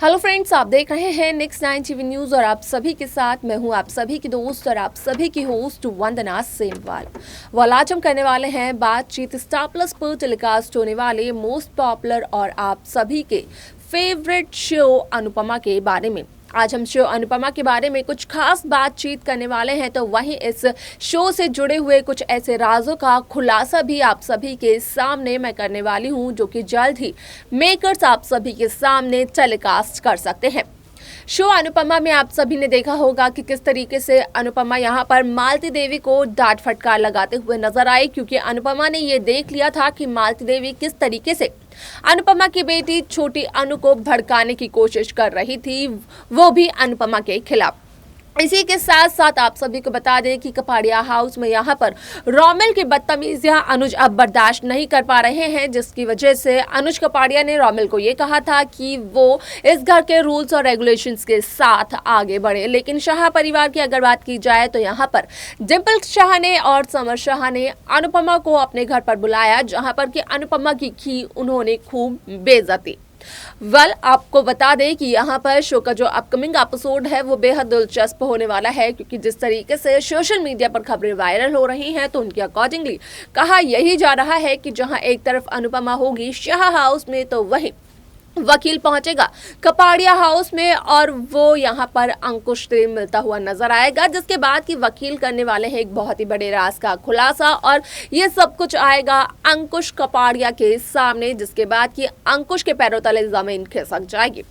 Hello friends, आप देख रहे हैं नेक्स्ट 9 टीवी न्यूज और आप सभी के साथ मैं हूं आप सभी की दोस्त और आप सभी की होस्ट वंदना सेमवाल। आज हम करने वाले हैं बातचीत स्टार प्लस पर टेलीकास्ट होने वाले मोस्ट पॉपुलर और आप सभी के फेवरेट शो अनुपमा के बारे में। आज हम शो अनुपमा के बारे में कुछ खास बातचीत करने वाले हैं, तो वहीं इस शो से जुड़े हुए कुछ ऐसे राजों का खुलासा भी आप सभी के सामने मैं करने वाली हूं, जो कि जल्द ही मेकर्स आप सभी के सामने टेलीकास्ट कर सकते हैं। शो अनुपमा में आप सभी ने देखा होगा कि किस तरीके से अनुपमा यहाँ पर मालती देवी को डांट फटकार लगाते हुए नजर आई, क्योंकि अनुपमा ने ये देख लिया था कि मालती देवी किस तरीके से अनुपमा की बेटी छोटी अनु को भड़काने की कोशिश कर रही थी, वो भी अनुपमा के खिलाफ। इसी के साथ साथ आप सभी को बता दें कि कपाड़िया हाउस में यहाँ पर रोमिल की बदतमीजियां अनुज अब बर्दाश्त नहीं कर पा रहे हैं, जिसकी वजह से अनुज कपाड़िया ने रोमिल को ये कहा था कि वो इस घर के रूल्स और रेगुलेशंस के साथ आगे बढ़े। लेकिन शाह परिवार की अगर बात की जाए तो यहाँ पर डिम्पल शाह ने और समर शाह ने अनुपमा को अपने घर पर बुलाया, जहाँ पर कि अनुपमा की उन्होंने खूब बेइज्जती। आपको बता दें कि यहाँ पर शो का जो अपकमिंग एपिसोड है वो बेहद दिलचस्प होने वाला है, क्योंकि जिस तरीके से सोशल मीडिया पर खबरें वायरल हो रही हैं तो उनके अकॉर्डिंगली कहा यही जा रहा है कि जहां एक तरफ अनुपमा होगी शाह हाउस में, तो वहीं वकील पहुंचेगा कपाड़िया हाउस में और वो यहां पर अंकुश से मिलता हुआ नजर आएगा, जिसके बाद कि वकील करने वाले हैं एक बहुत ही बड़े राज का खुलासा और ये सब कुछ आएगा अंकुश कपाड़िया के सामने, जिसके बाद कि अंकुश के पैरों तले जमीन खिसक जाएगी।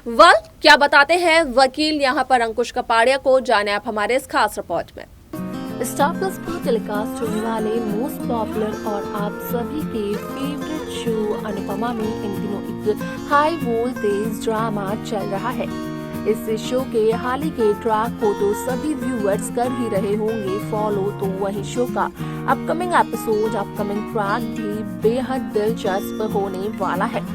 क्या बताते हैं वकील यहाँ पर अंकुश कपाड़िया को, जाने आप हमारे इस खास रिपोर्ट में। स्टार प्लस पर टेलीकास्ट होने वाले मोस्ट पॉपुलर और आप सभी के फेवरेट शो अनुपमा में इन दिनों एक हाई वोल्टेज ड्रामा चल रहा है। इस शो के हाल ही के ट्रैक को तो सभी व्यूअर्स कर ही रहे होंगे फॉलो, तो वही शो का अपकमिंग एपिसोड अपकमिंग ट्रैक भी बेहद दिलचस्प होने वाला है।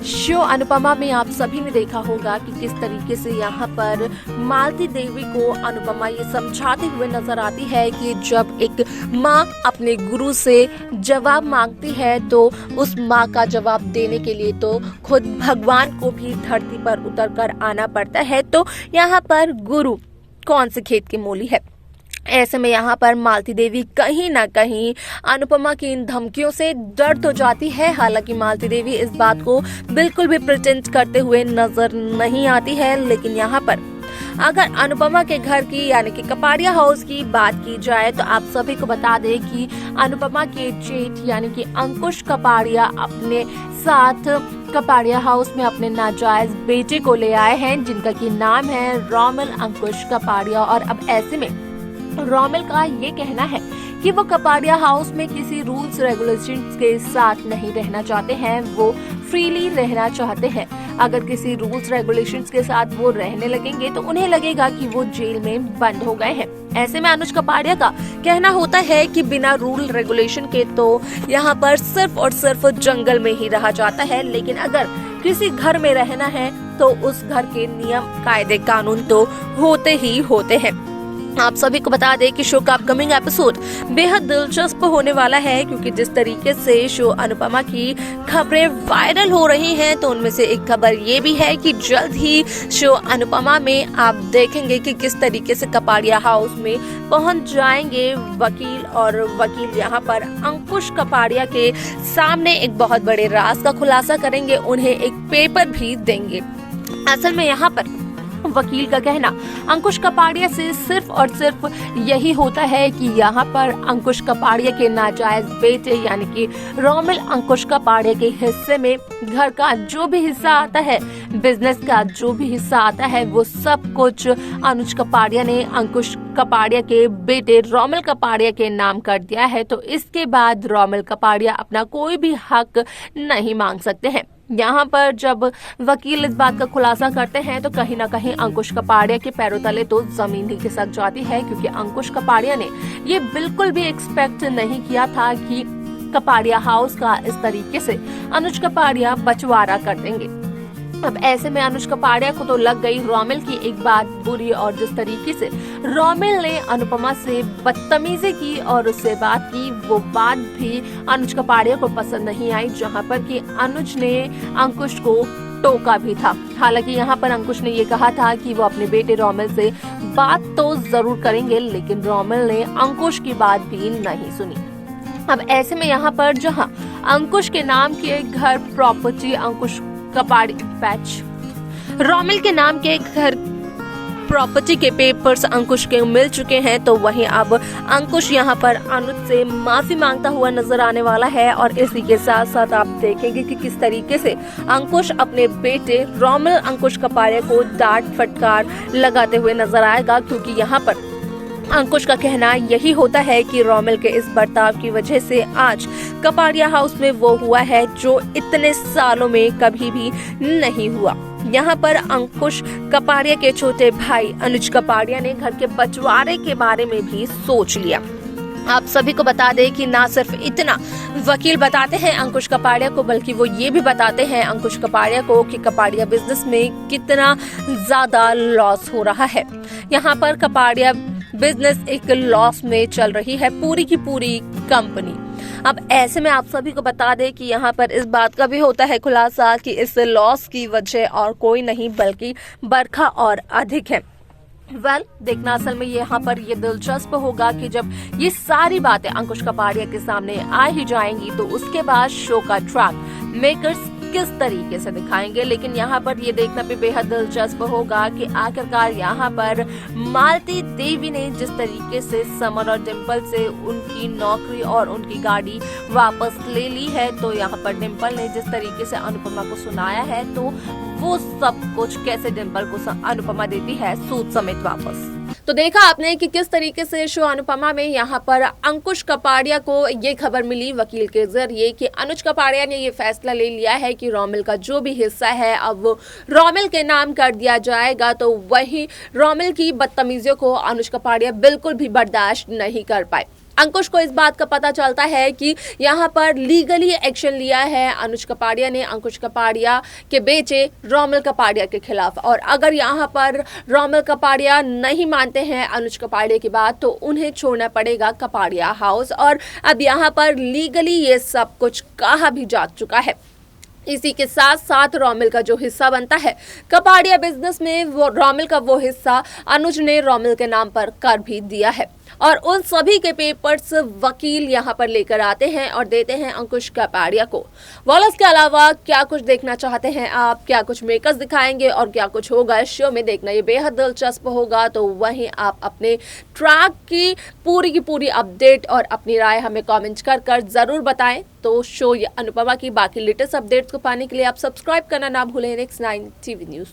शो अनुपमा में आप सभी ने देखा होगा कि किस तरीके से यहाँ पर मालती देवी को अनुपमा ये समझाते हुए नजर आती है कि जब एक माँ अपने गुरु से जवाब मांगती है तो उस माँ का जवाब देने के लिए तो खुद भगवान को भी धरती पर उतरकर आना पड़ता है। तो यहाँ पर गुरु कौन से खेत की मूली है। ऐसे में यहाँ पर मालती देवी कहीं ना कहीं अनुपमा की इन धमकियों से डर तो जाती है। हालांकि मालती देवी इस बात को बिल्कुल भी प्रिटेंड करते हुए नजर नहीं आती है, लेकिन यहाँ पर अगर अनुपमा के घर की यानी कि कपाड़िया हाउस की बात की जाए तो आप सभी को बता दें कि अनुपमा के जेठ यानी कि अंकुश कपाड़िया अपने साथ कपाड़िया हाउस में अपने नाजायज बेटे को ले आए हैं, जिनका की नाम है रोमिल अंकुश कपाड़िया। और अब ऐसे में रोमिल का ये कहना है कि वो कपाड़िया हाउस में किसी रूल्स रेगुलेशंस के साथ नहीं रहना चाहते हैं, वो फ्रीली रहना चाहते हैं। अगर किसी रूल्स रेगुलेशंस के साथ वो रहने लगेंगे तो उन्हें लगेगा कि वो जेल में बंद हो गए हैं। ऐसे में अनुज कपाड़िया का कहना होता है कि बिना रूल रेगुलेशन के तो यहाँ पर सिर्फ और सिर्फ जंगल में ही रहा जाता है, लेकिन अगर किसी घर में रहना है तो उस घर के नियम कायदे कानून तो होते ही होते हैं। आप सभी को बता दें कि शो का अपकमिंग एपिसोड बेहद दिलचस्प होने वाला है, क्योंकि जिस तरीके से शो अनुपमा की खबरें वायरल हो रही हैं तो उनमें से एक खबर ये भी है कि जल्द ही शो अनुपमा में आप देखेंगे कि किस तरीके से कपाड़िया हाउस में पहुंच जाएंगे वकील, और वकील यहाँ पर अंकुश कपाड़िया के सामने एक बहुत बड़े राज का खुलासा करेंगे, उन्हें एक पेपर भी देंगे। असल में यहाँ पर वकील का कहना अंकुश कपाड़िया से सिर्फ और सिर्फ यही होता है कि यहाँ पर अंकुश कपाड़िया के नाजायज बेटे यानी कि रोमिल अंकुश कपाड़िया के हिस्से में घर का जो भी हिस्सा आता है, बिजनेस का जो भी हिस्सा आता है, वो सब कुछ अनुज कपाड़िया ने अंकुश कपाड़िया के बेटे रोमिल कपाड़िया के नाम कर दिया है। तो इसके बाद रोमिल कपाड़िया अपना कोई भी हक नहीं मांग सकते हैं। यहाँ पर जब वकील इस बात का खुलासा करते हैं तो कहीं ना कहीं अंकुश कपाड़िया के पैरों तले तो जमीन ही खिसक जाती है, क्योंकि अंकुश कपाड़िया ने ये बिल्कुल भी एक्सपेक्ट नहीं किया था कि कपाड़िया हाउस का इस तरीके से अनुज कपाड़िया बंटवारा कर देंगे। अब ऐसे में अनुज कपाड़िया को तो लग गई रोमिल की एक बात बुरी, और जिस तरीके से रोमिल ने अनुपमा से बदतमीजी की और उससे बात की, वो बात भी अनुज कपाड़िया को पसंद नहीं आई, जहां पर कि अनुज ने अंकुश को टोका भी था। हालांकि यहाँ पर अंकुश ने ये कहा था कि वो अपने बेटे रोमिल से बात तो जरूर करेंगे, लेकिन रोमिल ने अंकुश की बात भी नहीं सुनी। अब ऐसे में यहाँ पर जहाँ अंकुश के नाम के घर प्रॉपर्टी अंकुश कपाड़ी पैच रोमिल के नाम के घर प्रॉपर्टी के पेपर्स अंकुश के मिल चुके हैं, तो वहीं अब अंकुश यहाँ पर अनुज से माफी मांगता हुआ नजर आने वाला है। और इसी के साथ साथ आप देखेंगे कि किस तरीके से अंकुश अपने बेटे रोमिल अंकुश कपाड़िया को डांट फटकार लगाते हुए नजर आएगा, क्योंकि यहाँ पर अंकुश का कहना यही होता है कि रोमिल के इस बर्ताव की वजह से आज कपाड़िया हाउस में वो हुआ है जो इतने सालों में कभी भी नहीं हुआ। यहाँ पर अंकुश कपाड़िया के छोटे भाई अनुज कपाड़िया ने घर के बंटवारे के बारे में भी सोच लिया। आप सभी को बता दें कि ना सिर्फ इतना वकील बताते हैं अंकुश कपाड़िया को, बल्कि वो ये भी बताते हैं अंकुश कपाड़िया को कि कपाड़िया बिजनेस में कितना ज्यादा लॉस हो रहा है। यहाँ पर कपाड़िया बिजनेस एक लॉस में चल रही है, पूरी की पूरी कंपनी। अब ऐसे में आप सभी को बता दें कि यहाँ पर इस बात का भी होता है खुलासा कि इस लॉस की वजह और कोई नहीं बल्कि बरखा और अधिक है। देखना असल में यहाँ पर ये दिलचस्प होगा कि जब ये सारी बातें अंकुश कपाड़िया के सामने आ ही जाएंगी तो उसके बाद शो का ट्रैक मेकर्स किस तरीके से दिखाएंगे। लेकिन यहाँ पर ये देखना भी बेहद दिलचस्प होगा कि आखिरकार यहाँ पर मालती देवी ने जिस तरीके से समर और डिम्पल से उनकी नौकरी और उनकी गाड़ी वापस ले ली है, तो यहाँ पर डिम्पल ने जिस तरीके से अनुपमा को सुनाया है, तो वो सब कुछ कैसे डिम्पल को अनुपमा देती है सूद समेत वापस। तो देखा आपने कि किस तरीके से शो अनुपमा में यहाँ पर अंकुश कपाड़िया को ये खबर मिली वकील के जरिए कि अनुज कपाड़िया ने ये फैसला ले लिया है कि रोमिल का जो भी हिस्सा है अब वो रोमिल के नाम कर दिया जाएगा। तो वही रोमिल की बदतमीजियों को अनुज कपाड़िया बिल्कुल भी बर्दाश्त नहीं कर पाए। अंकुश को इस बात का पता चलता है कि यहाँ पर लीगली एक्शन लिया है अनुज कपाड़िया ने अंकुश कपाड़िया के बेटे रोमिल कपाड़िया के खिलाफ, और अगर यहाँ पर रोमिल कपाड़िया नहीं मानते हैं अनुज कपाड़िया की बात तो उन्हें छोड़ना पड़ेगा कपाड़िया हाउस। और अब यहाँ पर लीगली ये सब कुछ कहा भी जा चुका है। इसी के साथ साथ रोमिल का जो हिस्सा बनता है कपाड़िया बिजनेस में, वो रोमिल का वो हिस्सा अनुज ने रोमिल के नाम पर कर भी दिया है। और उन सभी के पेपर्स वकील यहाँ पर लेकर आते हैं और देते हैं अंकुश कपाड़िया को। इसके अलावा क्या कुछ देखना चाहते हैं आप, क्या कुछ मेकर्स दिखाएंगे और क्या कुछ होगा इस शो में, देखना ये बेहद दिलचस्प होगा। तो वहीं आप अपने ट्रैक की पूरी अपडेट और अपनी राय हमें कमेंट कर जरूर बताएं। तो शो या अनुपमा की बाकी लेटेस्ट अपडेट्स को पाने के लिए आप सब्सक्राइब करना ना भूलें नेक्स्ट 9 टीवी न्यूज़।